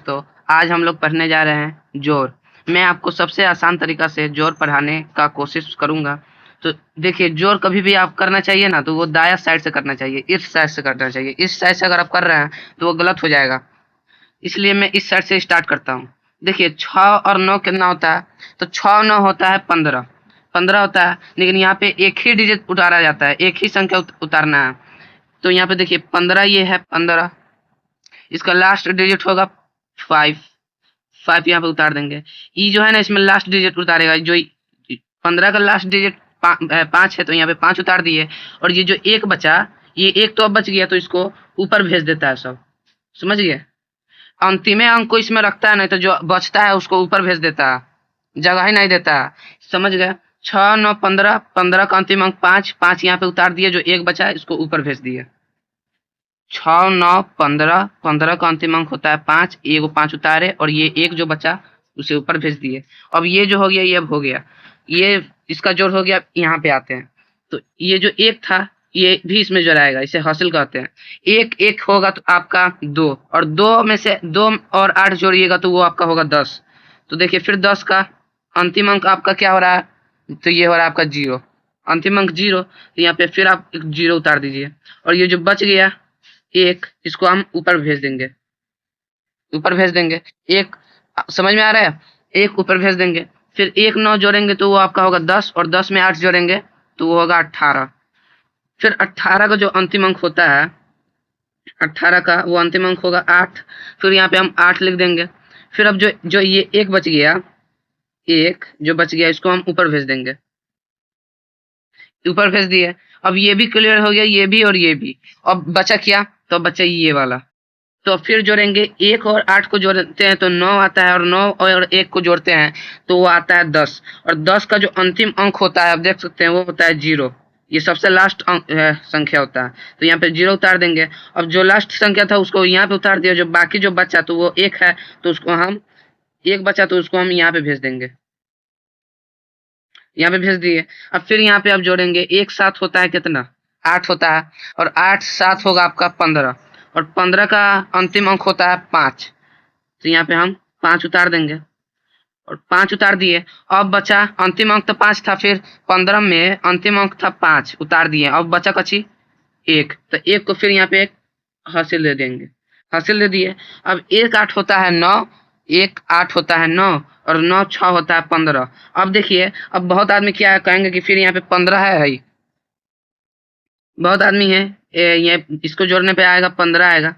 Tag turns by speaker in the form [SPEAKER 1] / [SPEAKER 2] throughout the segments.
[SPEAKER 1] दोस्तों, आज हम लोग पढ़ने जा रहे हैं जोड़। मैं आपको सबसे आसान तरीका से जोड़ पढ़ाने का कोशिश करूंगा। तो देखिए, जोड़ कभी भी आप करना चाहिए ना, तो वो दायां साइड से करना चाहिए, इस साइड से करना चाहिए। इस साइड से अगर आप कर रहे हैं तो वो गलत हो जाएगा, इसलिए मैं इस साइड से स्टार्ट करता हूँ। देखिए, 6 और 9 कितना होता है? तो 6 9 होता है 15, 15 होता है। लेकिन यहाँ पे एक ही डिजिट उतारा जाता है, एक ही संख्या उतारना है। तो यहाँ पे देखिए 15, ये है 15, इसका लास्ट डिजिट होगा 5, 5 यहाँ पे उतार देंगे। ई जो है ना, इसमें लास्ट डिजिट उतारेगा, जो 15 का लास्ट डिजिट 5 है, तो यहाँ पे 5 उतार दिए। और ये जो एक बचा, ये एक तो अब बच गया, तो इसको ऊपर भेज देता है सब। समझ गए? अंतिम अंक को इसमें रखता है, नहीं तो जो बचता है उसको ऊपर भेज देता है, जगह ही नहीं देता है। समझ गए? 6 9 15, 15 का अंतिम अंक 5, 5 यहाँ पे उतार दिए, जो एक बचा है इसको ऊपर भेज दिए। 6 9 15, 15 का अंतिम अंक होता है 5, एगो 5 उतारे और ये एक जो बचा उसे ऊपर भेज दिए। अब ये जो हो गया ये अब हो गया, ये इसका जोड़ हो गया। यहाँ पे आते हैं, तो ये जो एक था ये भी इसमें जोड़ाएगा, इसे हासिल कहते हैं। एक एक होगा तो आपका 2, और 2 में से 2 और 8 जोड़िएगा तो वो आपका होगा 10। तो देखिए, फिर 10 का अंतिम अंक आपका क्या हो रहा है? तो ये हो रहा है आपका 0, अंतिम अंक 0। तो यहाँ पे फिर आप एक 0 उतार दीजिए, और ये जो बच गया एक, इसको हम ऊपर भेज देंगे, ऊपर भेज देंगे। एक समझ में आ रहा है? एक ऊपर भेज देंगे। फिर 1 9 जोड़ेंगे तो वो आपका होगा 10, और 10 में 8 जोड़ेंगे तो वो होगा 18। फिर 18 का जो अंतिम अंक होता है, 18 का वो अंतिम अंक होगा 8। फिर यहाँ पे हम 8 लिख देंगे। फिर अब जो जो ये एक बच गया, एक जो बच गया इसको हम ऊपर भेज देंगे, ऊपर भेज दिए। अब ये भी क्लियर हो गया, ये भी और ये भी। अब बचा क्या? तो बचा ये वाला। तो फिर जोड़ेंगे, 1 और 8 को जोड़ते हैं तो 9 आता है, और 9 और 1 को जोड़ते हैं तो वो आता है 10। और 10 का जो अंतिम अंक होता है, आप देख सकते हैं, वो होता है 0। ये सबसे लास्ट अंक संख्या होता है, तो यहाँ पे 0 उतार देंगे। अब जो लास्ट संख्या था उसको यहाँ पे उतार दिया, जो बाकी जो बचा तो वो 1 है, तो उसको हम, एक बचा तो उसको हम यहाँ पे भेज देंगे, यहाँ पे भेज दिए। अब फिर यहाँ पे आप जोड़ेंगे, एक साथ होता है कितना? 8 होता है, और 8 साथ होगा आपका 15, और 15 का अंतिम अंक होता है 5। तो यहाँ पे हम 5 उतार देंगे, और 5 उतार दिए। अब बचा अंतिम अंक तो 5 था, फिर 15 में अंतिम अंक था 5, उतार दिए। अब बचा कची 1, तो 1 को फिर यहाँ पे एक हासिल दे देंगे, हासिल दे दिए। अब 1 8 होता है 9, 1 8 होता है 9, और 9 6 होता है 15। अब देखिए, अब बहुत आदमी क्या कहेंगे कि फिर यहाँ पे 15 है भाई, बहुत आदमी है ये इसको जोड़ने पे आएगा 15 आएगा।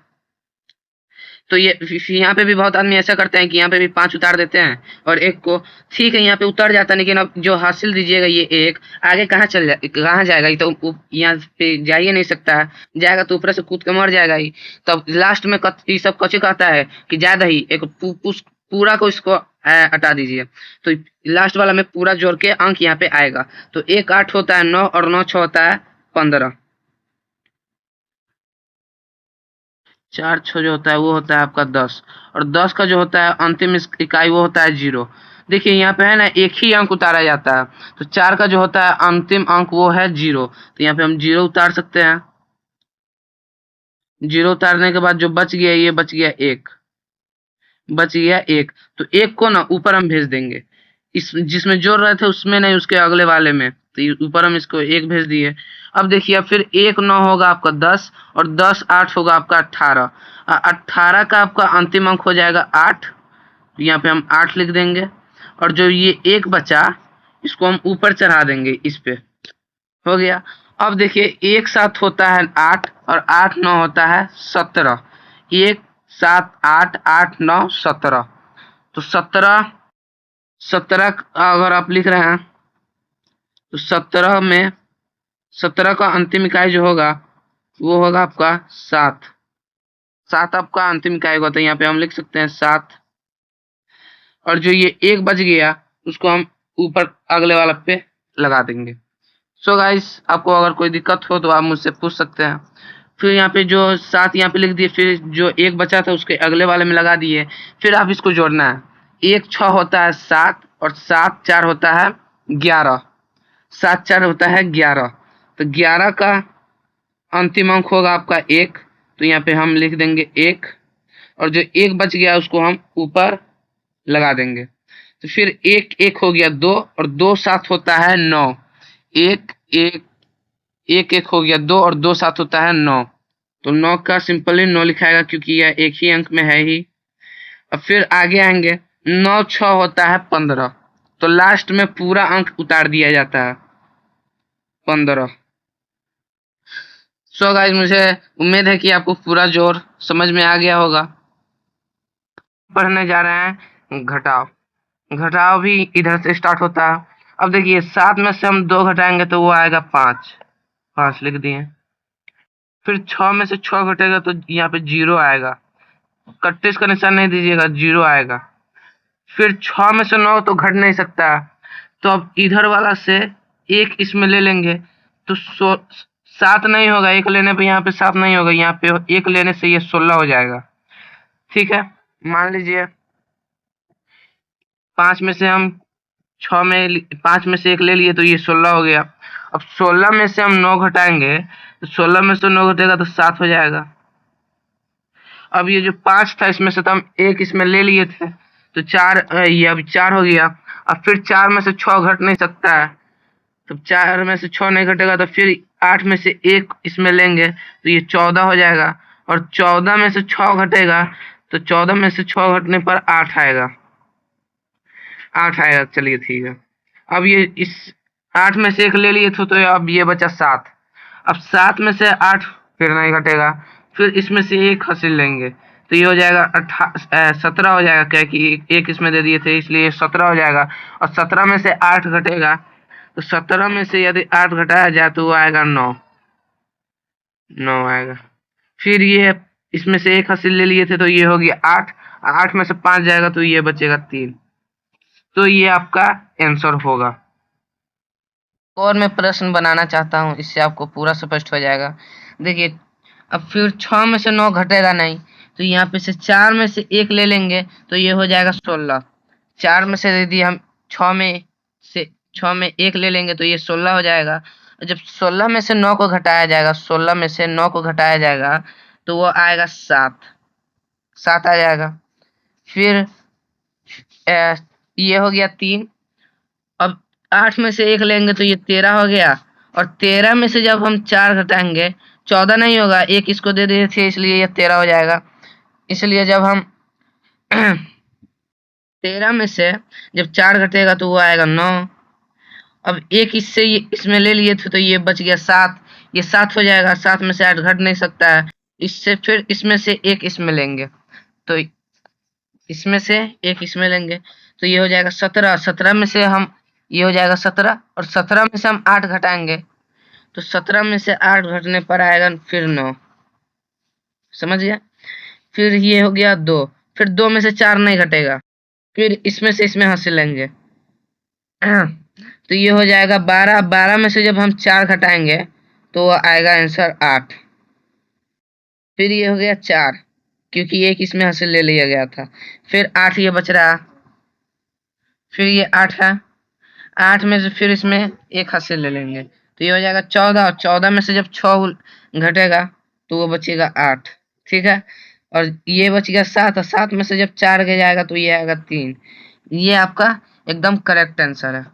[SPEAKER 1] तो ये यहाँ पे भी बहुत आदमी ऐसा करते हैं कि यहाँ पे भी 5 उतार देते हैं और 1 को, ठीक है यहाँ पे उतर जाता है। लेकिन अब जो हासिल दीजिएगा ये 1 आगे कहाँ जाएगा? ये तो यहाँ पे जा ही नहीं सकता है, जाएगा तो ऊपर से कूद के मर जाएगा ही। तब लास्ट में ये सब कच्चे कहता है कि ज्यादा ही एक पूरा को इसको हटा दीजिए, तो लास्ट वाला में पूरा जोड़ के अंक यहाँ पे आएगा। तो 1 8 होता है 9, और 9 6 होता है 15, 4 6 जो होता है वो होता है आपका 10, और 10 का जो होता है अंतिम इकाई वो होता है 0। देखिए यहाँ पे है ना, एक ही अंक उतारा जाता है, तो 4 का जो होता है अंतिम अंक वो है 0, तो यहाँ पे हम 0 उतार सकते हैं। 0 उतारने के बाद जो बच गया, ये बच गया 1, बच गया 1। तो 1 को ना ऊपर हम भेज देंगे, इस जिसमें जोड़ रहे थे उसमें नहीं, उसके अगले वाले में, तो ऊपर हम इसको 1 भेज दिए। अब देखिए, अब फिर 1 9 होगा आपका 10, और 10 8 होगा आपका 18। 18 का आपका अंतिम अंक हो जाएगा 8, तो यहाँ पे हम 8 लिख देंगे। और जो ये 1 बचा इसको हम ऊपर चढ़ा देंगे, इस पे हो गया। अब देखिए, एक साथ होता है 8, और 8 9 होता है 17। 1 7 8 8 9 17, तो 17, 17 अगर आप लिख रहे हैं तो 17 में 17 का अंतिम इकाई जो होगा वो होगा आपका 7, 7 आपका अंतिम इकाई होगा, तो यहाँ पे हम लिख सकते हैं 7। और जो ये 1 बच गया उसको हम ऊपर अगले वाला पे लगा देंगे। सो गाइस, आपको अगर कोई दिक्कत हो तो आप मुझसे पूछ सकते हैं। फिर यहाँ पे जो 7 यहाँ पे लिख दिए, फिर जो 1 बचा था उसके अगले वाले में लगा दिए। फिर आप इसको जोड़ना है, 1 6 होता है 7, और 7 4 होता है 11, 7 4 होता है 11। तो 11 का अंतिम अंक होगा आपका 1, तो यहाँ पे हम लिख देंगे 1। और जो एक बच गया उसको हम ऊपर लगा देंगे। तो फिर एक एक हो गया 2 और 2 साथ होता है 9। एक एक एक एक हो गया 2 और 2 साथ होता है 9। तो 9 का सिंपली 9 लिखाएगा क्योंकि यह एक ही अंक में है ही। अब फिर आगे आएंगे, 9 6 होता है 15। तो लास्ट में पूरा अंक उतार दिया जाता है 15। सो गाइस, मुझे उम्मीद है कि आपको पूरा जोड़ समझ में आ गया होगा। पढ़ने जा रहे हैं घटाव। घटाव भी इधर से स्टार्ट होता है। अब देखिए 7 में से हम 2 घटाएंगे तो वो आएगा 5। 5 लिख दिए। फिर 6 में से 6 घटेगा तो यहाँ पे 0 आएगा। कट्टिस का निशान नहीं दीजिएगा, 0 आएगा। फिर 6 में से 9 तो घट नहीं सकता, तो अब इधर वाला से एक इसमें ले लेंगे तो 7 नहीं होगा। एक लेने पे यहाँ पे 7 नहीं होगा, यहाँ पे एक लेने से ये 16 हो जाएगा। ठीक है, मान लीजिए 5 में से हम 5 में से एक ले लिए तो ये 16 हो गया। अब 16 में से हम 9 घटाएंगे तो 16 में से 9 घटेगा तो 7 हो जाएगा। अब ये जो 5 था इसमें से तो हम एक इसमें ले लिए थे तो 4, ये अब 4 हो गया। अब फिर 4 में से 6 घट नहीं सकता है, तो 4 में से 6 नहीं घटेगा तो फिर 8 में से एक इसमें लेंगे तो ये 14 हो जाएगा। और 14 में से 6 घटेगा तो 14 में से 6 घटने पर 8 आएगा। 8 आएगा, चलिए ठीक है। अब ये इस 8 में से एक ले लिए थे तो अब ये बचा 7। अब 7 में से 8 फिर नहीं घटेगा, फिर इसमें से एक हासिल लेंगे तो ये हो जाएगा 17 हो जाएगा, क्या कि एक इसमें दे दिए थे इसलिए 17 हो जाएगा। और 17 में से 8 घटेगा तो 17 में से यदि 8 घटाया जाए तो वो आएगा 9। 9 आएगा। फिर ये इसमें से एक हासिल ले लिए थे तो ये हो गया 8। 8 में से 5 जाएगा तो ये बचेगा 3। तो ये आपका आंसर होगा। और मैं प्रश्न बनाना चाहता हूँ, इससे आपको पूरा स्पष्ट हो जाएगा। देखिए अब फिर 6 में से 9 घटेगा नहीं, तो यहाँ पे से 4 में से एक ले लेंगे तो ये हो जाएगा 16। 4 में से यदि हम 6 में एक ले लेंगे तो ये 16 हो जाएगा। जब 16 में से 9 को घटाया जाएगा, 16 में से 9 को घटाया जाएगा तो वो आएगा 7। 7 आ जाएगा। फिर ये हो गया 3। अब 8 में से एक लेंगे तो ये 13 हो गया। और 13 में से जब हम 4 घटाएंगे 14 नहीं होगा, एक इसको दे दिए थे इसलिए ये 13 हो जाएगा। इसलिए जब हम 13 में से जब 4 घटेगा तो वो आएगा 9। अब एक इससे इसमें ले लिए थे तो ये बच गया 7। ये 7 हो जाएगा। 7 में से 8 घट नहीं सकता है, इससे फिर इसमें से एक इसमें लेंगे तो इसमें से एक इसमें लेंगे तो ये हो जाएगा 17। 17 में से हम ये हो जाएगा 17 और 17 में से हम 8 घटाएंगे तो 17 में से 8 घटने पर आएगा फिर 9। समझ गया। फिर ये हो गया 2। फिर 2 में से 4 नहीं घटेगा, फिर इसमें से इसमें हासिल लेंगे तो ये हो जाएगा 12। 12 में से जब हम 4 घटाएंगे तो आएगा आंसर 8। फिर ये हो गया 4 क्योंकि एक इसमें हासिल ले लिया गया था। फिर 8 ये बच रहा, फिर ये 8 है। 8 में से फिर इसमें एक हासिल ले लेंगे तो ये हो जाएगा 14। और 14 में से जब 6 घटेगा तो वो बचेगा 8। ठीक है। और ये बच गया 7 और 7 में से जब 4 जाएगा तो ये आएगा 3। ये आपका एकदम करेक्ट आंसर है।